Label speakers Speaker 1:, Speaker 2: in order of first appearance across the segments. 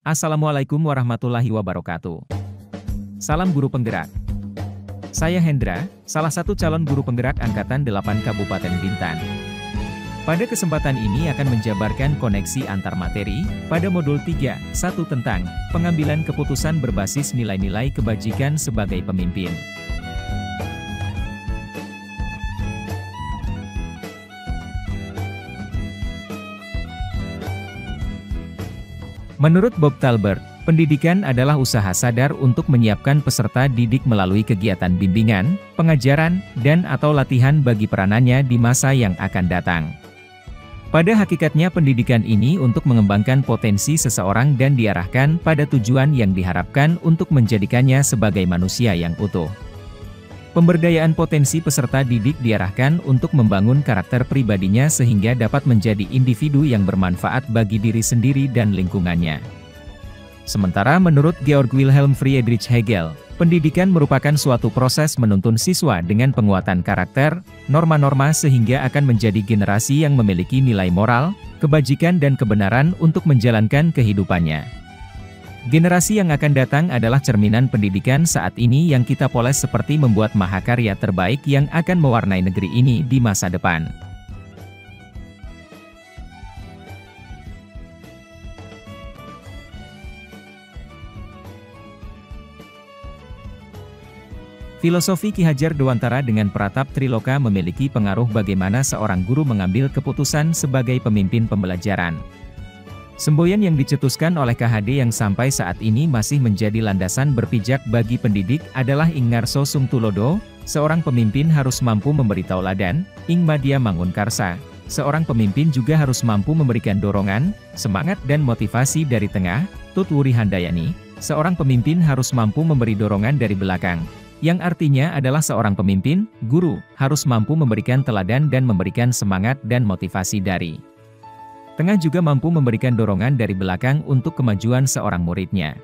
Speaker 1: Assalamualaikum warahmatullahi wabarakatuh. Salam guru penggerak. Saya Hendra, salah satu calon guru penggerak Angkatan 8 Kabupaten Bintan. Pada kesempatan ini akan menjabarkan koneksi antar materi, pada modul 3, 1 tentang pengambilan keputusan berbasis nilai-nilai kebajikan sebagai pemimpin. Menurut Bob Talbert, pendidikan adalah usaha sadar untuk menyiapkan peserta didik melalui kegiatan bimbingan, pengajaran, dan/atau latihan bagi peranannya di masa yang akan datang. Pada hakikatnya pendidikan ini untuk mengembangkan potensi seseorang dan diarahkan pada tujuan yang diharapkan untuk menjadikannya sebagai manusia yang utuh. Pemberdayaan potensi peserta didik diarahkan untuk membangun karakter pribadinya sehingga dapat menjadi individu yang bermanfaat bagi diri sendiri dan lingkungannya. Sementara menurut Georg Wilhelm Friedrich Hegel, pendidikan merupakan suatu proses menuntun siswa dengan penguatan karakter, norma-norma sehingga akan menjadi generasi yang memiliki nilai moral, kebajikan dan kebenaran untuk menjalankan kehidupannya. Generasi yang akan datang adalah cerminan pendidikan saat ini yang kita poles seperti membuat mahakarya terbaik yang akan mewarnai negeri ini di masa depan. Filosofi Ki Hajar Dewantara dengan Pratap Triloka memiliki pengaruh bagaimana seorang guru mengambil keputusan sebagai pemimpin pembelajaran. Semboyan yang dicetuskan oleh KHD yang sampai saat ini masih menjadi landasan berpijak bagi pendidik adalah Ing Ngarso Sungtulodo, seorang pemimpin harus mampu memberi tauladan, Ing Madya Mangunkarsa, seorang pemimpin juga harus mampu memberikan dorongan, semangat dan motivasi dari tengah, Tut Wuri Handayani, seorang pemimpin harus mampu memberi dorongan dari belakang. Yang artinya adalah seorang pemimpin, guru, harus mampu memberikan teladan dan memberikan semangat dan motivasi dari tengah juga mampu memberikan dorongan dari belakang untuk kemajuan seorang muridnya.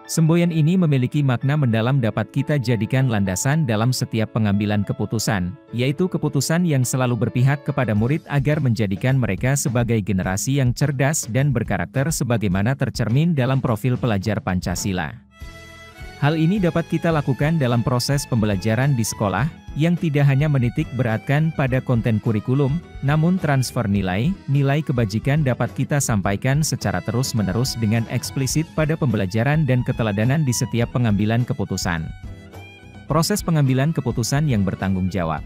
Speaker 1: Semboyan ini memiliki makna mendalam dapat kita jadikan landasan dalam setiap pengambilan keputusan, yaitu keputusan yang selalu berpihak kepada murid agar menjadikan mereka sebagai generasi yang cerdas dan berkarakter sebagaimana tercermin dalam profil pelajar Pancasila. Hal ini dapat kita lakukan dalam proses pembelajaran di sekolah, yang tidak hanya menitik beratkan pada konten kurikulum, namun transfer nilai kebajikan dapat kita sampaikan secara terus-menerus dengan eksplisit pada pembelajaran dan keteladanan di setiap pengambilan keputusan. Proses pengambilan keputusan yang bertanggung jawab.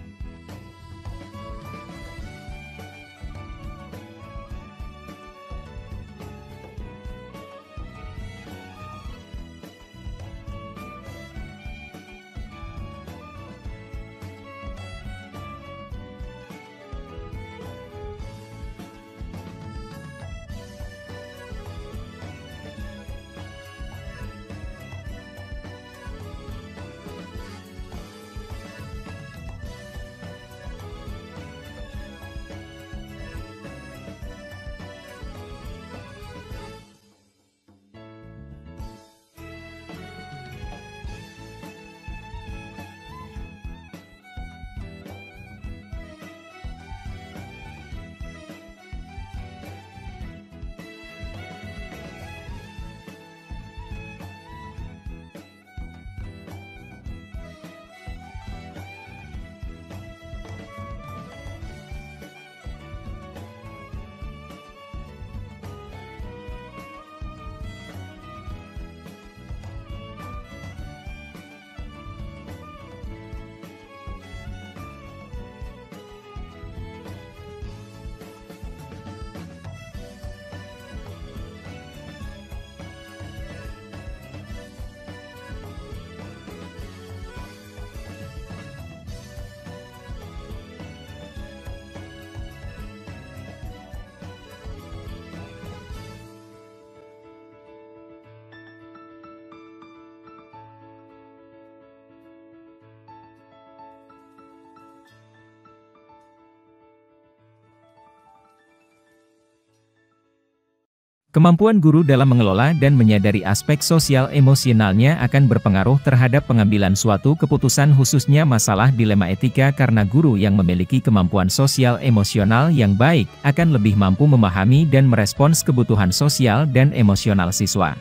Speaker 1: Kemampuan guru dalam mengelola dan menyadari aspek sosial emosionalnya akan berpengaruh terhadap pengambilan suatu keputusan, khususnya masalah dilema etika, karena guru yang memiliki kemampuan sosial emosional yang baik akan lebih mampu memahami dan merespons kebutuhan sosial dan emosional siswa.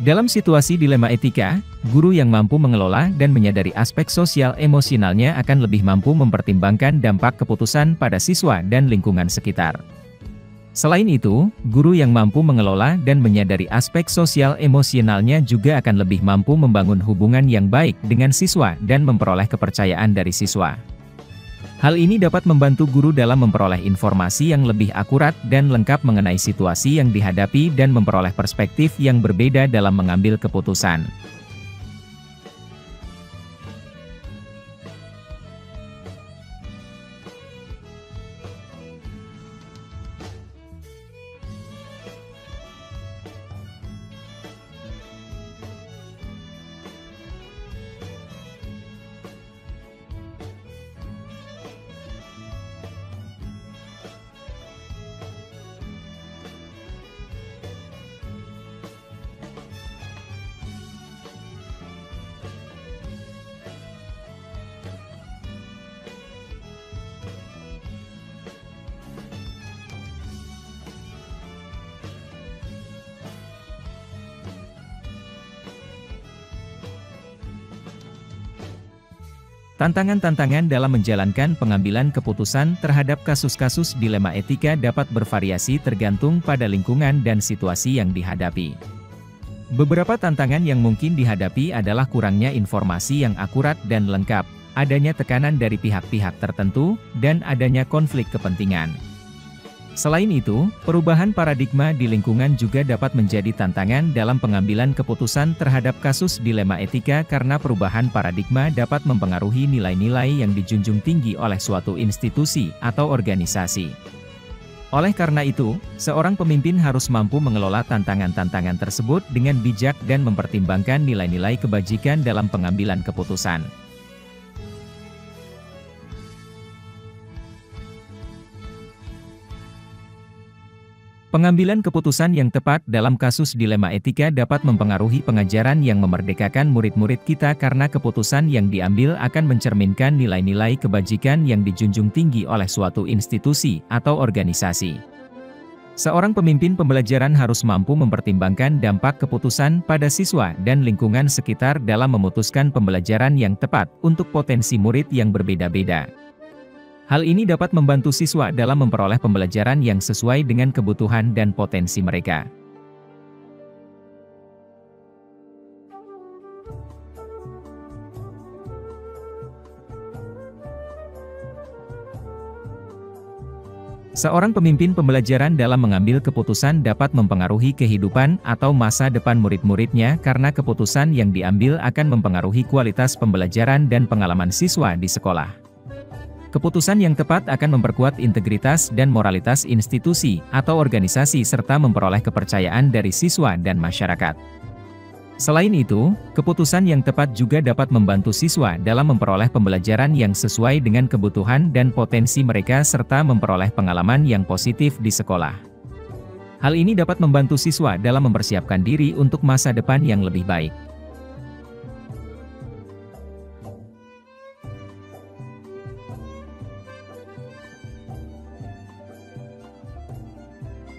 Speaker 1: Dalam situasi dilema etika, guru yang mampu mengelola dan menyadari aspek sosial emosionalnya akan lebih mampu mempertimbangkan dampak keputusan pada siswa dan lingkungan sekitar. Selain itu, guru yang mampu mengelola dan menyadari aspek sosial emosionalnya juga akan lebih mampu membangun hubungan yang baik dengan siswa dan memperoleh kepercayaan dari siswa. Hal ini dapat membantu guru dalam memperoleh informasi yang lebih akurat dan lengkap mengenai situasi yang dihadapi dan memperoleh perspektif yang berbeda dalam mengambil keputusan. Tantangan-tantangan dalam menjalankan pengambilan keputusan terhadap kasus-kasus dilema etika dapat bervariasi tergantung pada lingkungan dan situasi yang dihadapi. Beberapa tantangan yang mungkin dihadapi adalah kurangnya informasi yang akurat dan lengkap, adanya tekanan dari pihak-pihak tertentu, dan adanya konflik kepentingan. Selain itu, perubahan paradigma di lingkungan juga dapat menjadi tantangan dalam pengambilan keputusan terhadap kasus dilema etika, karena perubahan paradigma dapat mempengaruhi nilai-nilai yang dijunjung tinggi oleh suatu institusi atau organisasi. Oleh karena itu, seorang pemimpin harus mampu mengelola tantangan-tantangan tersebut dengan bijak dan mempertimbangkan nilai-nilai kebajikan dalam pengambilan keputusan. Pengambilan keputusan yang tepat dalam kasus dilema etika dapat mempengaruhi pengajaran yang memerdekakan murid-murid kita, karena keputusan yang diambil akan mencerminkan nilai-nilai kebajikan yang dijunjung tinggi oleh suatu institusi atau organisasi. Seorang pemimpin pembelajaran harus mampu mempertimbangkan dampak keputusan pada siswa dan lingkungan sekitar dalam memutuskan pembelajaran yang tepat untuk potensi murid yang berbeda-beda. Hal ini dapat membantu siswa dalam memperoleh pembelajaran yang sesuai dengan kebutuhan dan potensi mereka. Seorang pemimpin pembelajaran dalam mengambil keputusan dapat mempengaruhi kehidupan atau masa depan murid-muridnya, karena keputusan yang diambil akan mempengaruhi kualitas pembelajaran dan pengalaman siswa di sekolah. Keputusan yang tepat akan memperkuat integritas dan moralitas institusi atau organisasi, serta memperoleh kepercayaan dari siswa dan masyarakat. Selain itu, keputusan yang tepat juga dapat membantu siswa dalam memperoleh pembelajaran yang sesuai dengan kebutuhan dan potensi mereka, serta memperoleh pengalaman yang positif di sekolah. Hal ini dapat membantu siswa dalam mempersiapkan diri untuk masa depan yang lebih baik.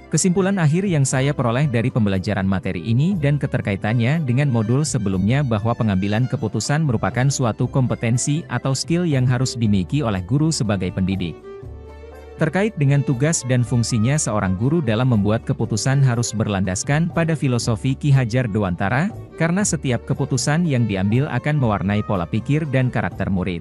Speaker 1: Kesimpulan akhir yang saya peroleh dari pembelajaran materi ini dan keterkaitannya dengan modul sebelumnya, bahwa pengambilan keputusan merupakan suatu kompetensi atau skill yang harus dimiliki oleh guru sebagai pendidik. Terkait dengan tugas dan fungsinya seorang guru dalam membuat keputusan harus berlandaskan pada filosofi Ki Hajar Dewantara, karena setiap keputusan yang diambil akan mewarnai pola pikir dan karakter murid.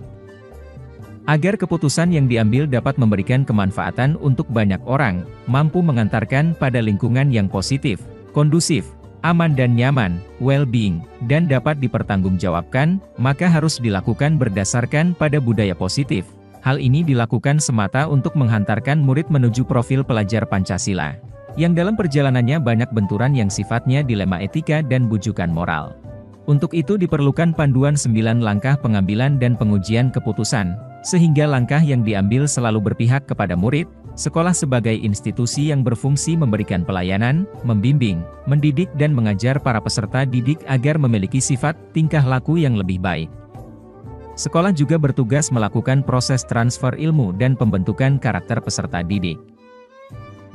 Speaker 1: Agar keputusan yang diambil dapat memberikan kemanfaatan untuk banyak orang, mampu mengantarkan pada lingkungan yang positif, kondusif, aman dan nyaman, well-being, dan dapat dipertanggungjawabkan, maka harus dilakukan berdasarkan pada budaya positif. Hal ini dilakukan semata untuk menghantarkan murid menuju profil pelajar Pancasila, yang dalam perjalanannya banyak benturan yang sifatnya dilema etika dan bujukan moral. Untuk itu diperlukan panduan 9 langkah pengambilan dan pengujian keputusan, sehingga langkah yang diambil selalu berpihak kepada murid, Sekolah sebagai institusi yang berfungsi memberikan pelayanan, membimbing, mendidik dan mengajar para peserta didik agar memiliki sifat, tingkah laku yang lebih baik. Sekolah juga bertugas melakukan proses transfer ilmu dan pembentukan karakter peserta didik.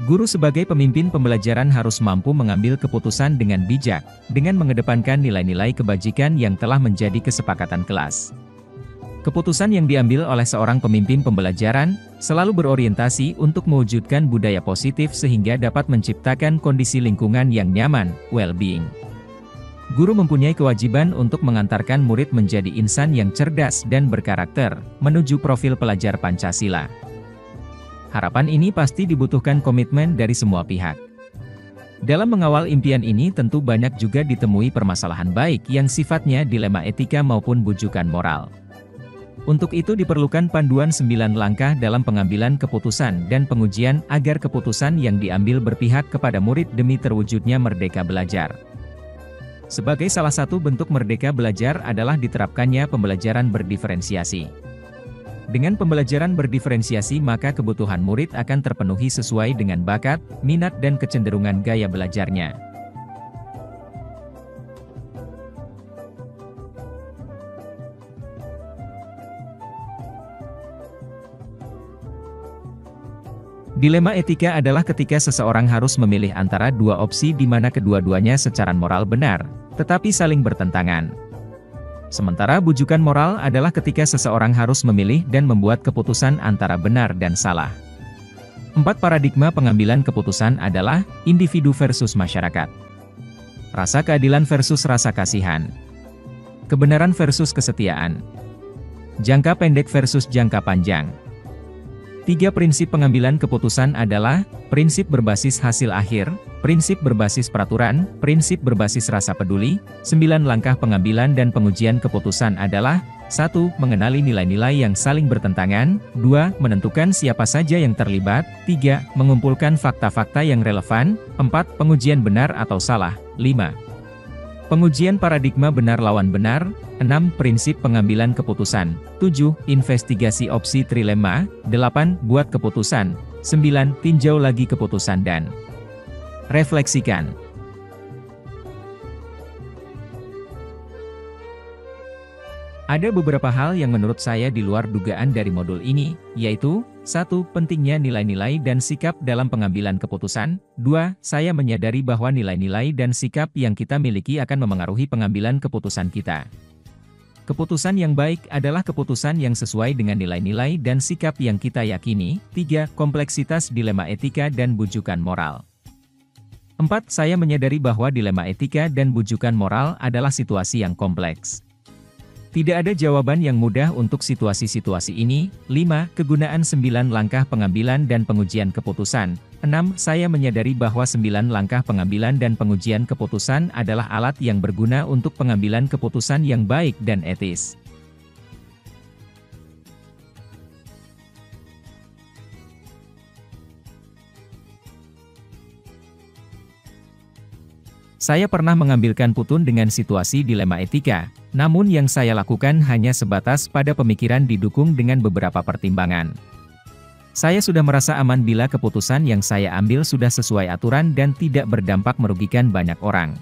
Speaker 1: Guru sebagai pemimpin pembelajaran harus mampu mengambil keputusan dengan bijak, dengan mengedepankan nilai-nilai kebajikan yang telah menjadi kesepakatan kelas. Keputusan yang diambil oleh seorang pemimpin pembelajaran, selalu berorientasi untuk mewujudkan budaya positif sehingga dapat menciptakan kondisi lingkungan yang nyaman, well-being. Guru mempunyai kewajiban untuk mengantarkan murid menjadi insan yang cerdas dan berkarakter, menuju profil pelajar Pancasila. Harapan ini pasti dibutuhkan komitmen dari semua pihak. Dalam mengawal impian ini tentu banyak juga ditemui permasalahan baik yang sifatnya dilema etika maupun bujukan moral. Untuk itu diperlukan panduan 9 langkah dalam pengambilan keputusan dan pengujian agar keputusan yang diambil berpihak kepada murid demi terwujudnya merdeka belajar. Sebagai salah satu bentuk merdeka belajar adalah diterapkannya pembelajaran berdiferensiasi. Dengan pembelajaran berdiferensiasi maka kebutuhan murid akan terpenuhi sesuai dengan bakat, minat dan kecenderungan gaya belajarnya. Dilema etika adalah ketika seseorang harus memilih antara dua opsi di mana kedua-duanya secara moral benar, tetapi saling bertentangan. Sementara bujukan moral adalah ketika seseorang harus memilih dan membuat keputusan antara benar dan salah. 4 paradigma pengambilan keputusan adalah individu versus masyarakat, rasa keadilan versus rasa kasihan, kebenaran versus kesetiaan, jangka pendek versus jangka panjang. 3 prinsip pengambilan keputusan adalah, prinsip berbasis hasil akhir, prinsip berbasis peraturan, prinsip berbasis rasa peduli. 9 langkah pengambilan dan pengujian keputusan adalah, 1. Mengenali nilai-nilai yang saling bertentangan, 2. Menentukan siapa saja yang terlibat, 3. Mengumpulkan fakta-fakta yang relevan, 4. Pengujian benar atau salah, 5. Pengujian paradigma benar lawan benar, 6. Prinsip pengambilan keputusan, 7. Investigasi opsi trilema, 8. Buat keputusan, 9. Tinjau lagi keputusan dan refleksikan. Ada beberapa hal yang menurut saya di luar dugaan dari modul ini, yaitu 1. Pentingnya nilai-nilai dan sikap dalam pengambilan keputusan. 2. Saya menyadari bahwa nilai-nilai dan sikap yang kita miliki akan memengaruhi pengambilan keputusan kita. Keputusan yang baik adalah keputusan yang sesuai dengan nilai-nilai dan sikap yang kita yakini. 3. Kompleksitas dilema etika dan bujukan moral. 4. Saya menyadari bahwa dilema etika dan bujukan moral adalah situasi yang kompleks. Tidak ada jawaban yang mudah untuk situasi-situasi ini. 5. Kegunaan 9 langkah pengambilan dan pengujian keputusan. 6. Saya menyadari bahwa 9 langkah pengambilan dan pengujian keputusan adalah alat yang berguna untuk pengambilan keputusan yang baik dan etis. Saya pernah mengambilkan putun dengan situasi dilema etika, namun yang saya lakukan hanya sebatas pada pemikiran didukung dengan beberapa pertimbangan. Saya sudah merasa aman bila keputusan yang saya ambil sudah sesuai aturan dan tidak berdampak merugikan banyak orang.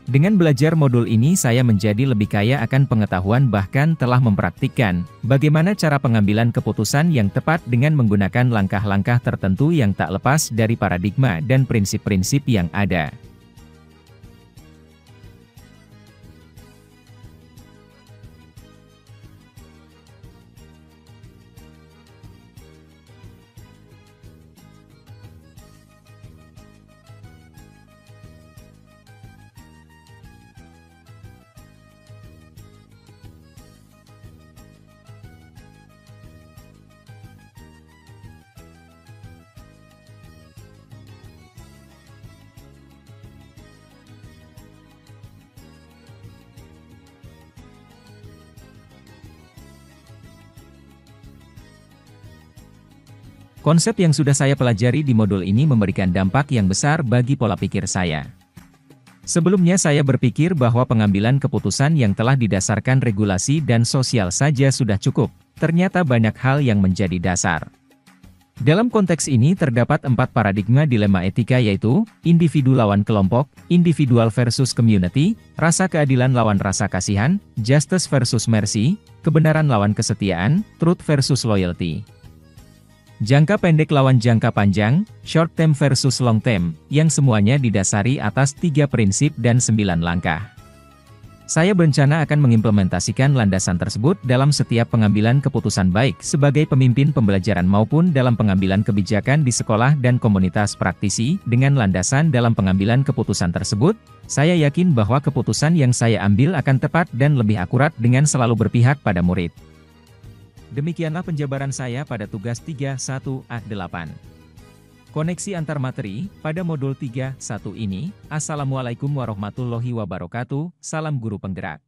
Speaker 1: Dengan belajar modul ini saya menjadi lebih kaya akan pengetahuan bahkan telah mempraktikkan bagaimana cara pengambilan keputusan yang tepat dengan menggunakan langkah-langkah tertentu yang tak lepas dari paradigma dan prinsip-prinsip yang ada. Konsep yang sudah saya pelajari di modul ini memberikan dampak yang besar bagi pola pikir saya. Sebelumnya saya berpikir bahwa pengambilan keputusan yang telah didasarkan regulasi dan sosial saja sudah cukup. Ternyata banyak hal yang menjadi dasar. Dalam konteks ini terdapat 4 paradigma dilema etika yaitu, individu lawan kelompok, individual versus community, rasa keadilan lawan rasa kasihan, justice versus mercy, kebenaran lawan kesetiaan, truth versus loyalty. Jangka pendek lawan jangka panjang, short term versus long term, yang semuanya didasari atas 3 prinsip dan 9 langkah. Saya berencana akan mengimplementasikan landasan tersebut dalam setiap pengambilan keputusan baik sebagai pemimpin pembelajaran maupun dalam pengambilan kebijakan di sekolah dan komunitas praktisi. Dengan landasan dalam pengambilan keputusan tersebut, saya yakin bahwa keputusan yang saya ambil akan tepat dan lebih akurat dengan selalu berpihak pada murid. Demikianlah penjabaran saya pada tugas 3.1a8. Koneksi antar materi, pada modul 3.1 ini. Assalamualaikum warahmatullahi wabarakatuh, salam guru penggerak.